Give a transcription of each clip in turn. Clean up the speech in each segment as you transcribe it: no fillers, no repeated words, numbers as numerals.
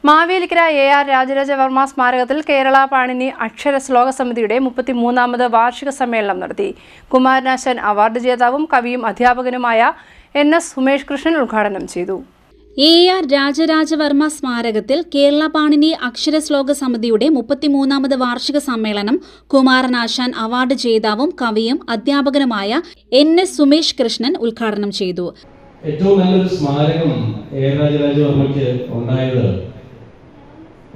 Mavelikkara AR Raja Raja Varma സ്മാരകത്തിൽ കേരള പാണിനി അക്ഷര ശ്ലോക സമിതിയുടെ 33ാമത് വാർഷിക സമ്മേളനം നടത്തി. കുമാരനാശാൻ അവാർഡ് ജേതാവും കവിയും അധ്യാപകനുമായ NS സുമേഷ് കൃഷ്ണൻ ഉദ്ഘാടനം ചെയ്തു. AR രാജരാജവർമ്മ സ്മാരകത്തിൽ കേരള പാണിനി അക്ഷര ശ്ലോക സമിതിയുടെ 33ാമത് വാർഷിക സമ്മേളനം കുമാരനാശാൻ അവാർഡ് ജേതാവും കവിയും അധ്യാപകനുമായ NS സുമേഷ് കൃഷ്ണൻ ഉദ്ഘാടനം ചെയ്തു. ഏറ്റവും നല്ലൊരു സ്മാരകം AR രാജരാജവർമ്മയ്ക്ക് ഉണ്ടായത്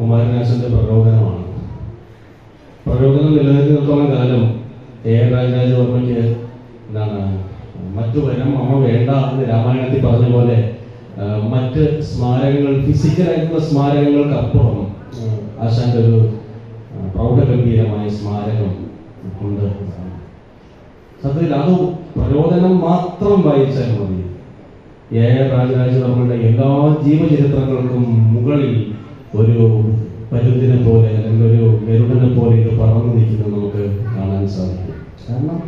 കുമാരനാശാന്റെ പ്രരോഗനമാണ്. പ്രരോഗനം നിലനിൽക്കുന്നിടത്തോളം കാലം AR രാജരാജവർമ്മയ്ക്ക് മറ്റു വരം അമ്മ വേണ്ട എന്ന് രാമായണത്തിൽ പറഞ്ഞ പോലെ മറ്റ് സ്മാരകങ്ങൾ, ഫിസിക്കലായിട്ടുള്ള സ്മാരകങ്ങൾക്ക് അപ്പുറം ആശാന്റെ ഒരു പ്രൗഢഗംഭീരമായ സ്മാരകം ഉണ്ട്. സത്യത്തിൽ അത് പ്രചോദനം മാത്രം വായിച്ചാൽ മതി. AR രാജരാജവർമ്മയുടെ എല്ലാ ജീവചരിത്രങ്ങൾക്കും മുകളിൽ ഒരു പരുന്തിനെ പോലെ അല്ലെങ്കിൽ ഒരു ഗരുഡനെ പോലെ ഇത് പറന്നു നിൽക്കുന്നത് നമുക്ക് കാണാൻ സാധിക്കും. കാരണം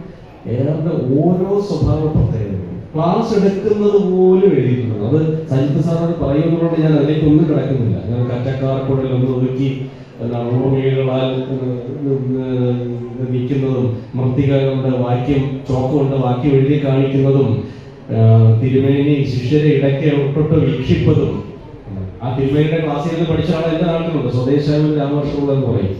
ARന്റെ ഓരോ സ്വഭാവ പ്രത്യേകതകളും ക്ലാസ് എടുക്കുന്നത് പോലും എഴുതിയിട്ടുണ്ട്. അത് സജിത്ത് സാറോട് പറയുന്നതുകൊണ്ട് ഞാൻ അതിലേക്ക് ഒന്നും കിടക്കുന്നില്ല. ഞാൻ കറ്റക്കാർക്കൂടെ ഒന്ന് ഒതുക്കി ഓർമ്മകളാൽ നിൽക്കുന്നതും മൃത്തിക കൊണ്ട് വാക്യം ചോക്ക് കൊണ്ട് വാക്യം എഴുതി കാണിക്കുന്നതും തിരുമേനി ശിഷ്യരെ ഇടയ്ക്ക് ഒട്ടൊട്ട് വീക്ഷിപ്പതും ആ തിരുമേനിയുടെ ക്ലാസ്സിൽ നിന്ന് പഠിച്ച ആൾ എന്റെ നാട്ടിലുണ്ട്. സ്വദേശാവിൽ രാമകൃഷ്ണൻ എന്ന് പറയും,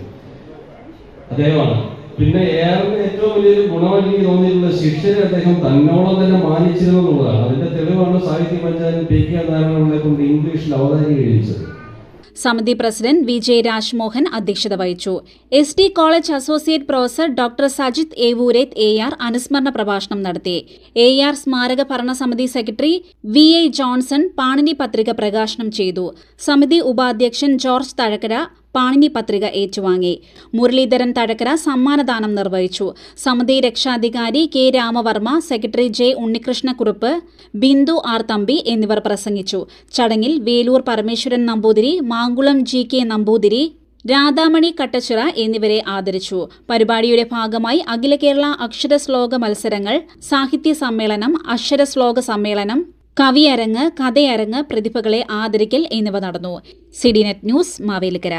അദ്ദേഹമാണ്. പിന്നെ ARന്റെ ഏറ്റവും വലിയൊരു ഗുണം എനിക്ക് തോന്നിയിട്ടുള്ള ശിഷ്യരെ അദ്ദേഹം തന്നോളം തന്നെ മാനിച്ചിരുന്നു എന്നുള്ളതാണ്. അതിന്റെ തെളിവാണ് സാഹിത്യ പഞ്ചായത്ത് PK നാരായണനെ കൊണ്ട് ഇംഗ്ലീഷിൽ അവതാരിക എഴുതിച്ചത്. സമിതി പ്രസിഡന്റ് VJ രാജ്മോഹൻ അധ്യക്ഷത വഹിച്ചു. SD college associate professor doctor Sajith ഏവൂരേത്ത് AR അനുസ്മരണ പ്രഭാഷണം നടത്തി. AR സ്മാരക ഭരണസമിതി സെക്രട്ടറി VI ജോൺസൺ പാണിനി പത്രിക പ്രകാശനം ചെയ്തു. സമിതി ഉപാധ്യക്ഷൻ ജോർജ് തഴക്കര പാണിനി പത്രിക ഏറ്റുവാങ്ങി. മുരളീധരൻ തഴക്കര സമ്മാനദാനം നിർവഹിച്ചു. സമിതി രക്ഷാധികാരി K Ramavarma, secretary J Unnikrishnakurup, Bindu R Thampi എന്നിവർ പ്രസംഗിച്ചു. ചടങ്ങിൽ വേലൂർ പരമേശ്വരൻ നമ്പൂതിരി, മാങ്കുളം GK നമ്പൂതിരി, രാധാമണി കട്ടച്ചിറ എന്നിവരെ ആദരിച്ചു. പരിപാടിയുടെ ഭാഗമായി അഖില കേരള അക്ഷര ശ്ലോക മത്സരങ്ങൾ, സാഹിത്യ സമ്മേളനം, അക്ഷര ശ്ലോക സമ്മേളനം, കവിയരങ്ങ്, കഥയരങ്ങ്, പ്രതിഭകളെ ആദരിക്കൽ എന്നിവ നടന്നു. CDNet news, Mavelikkara.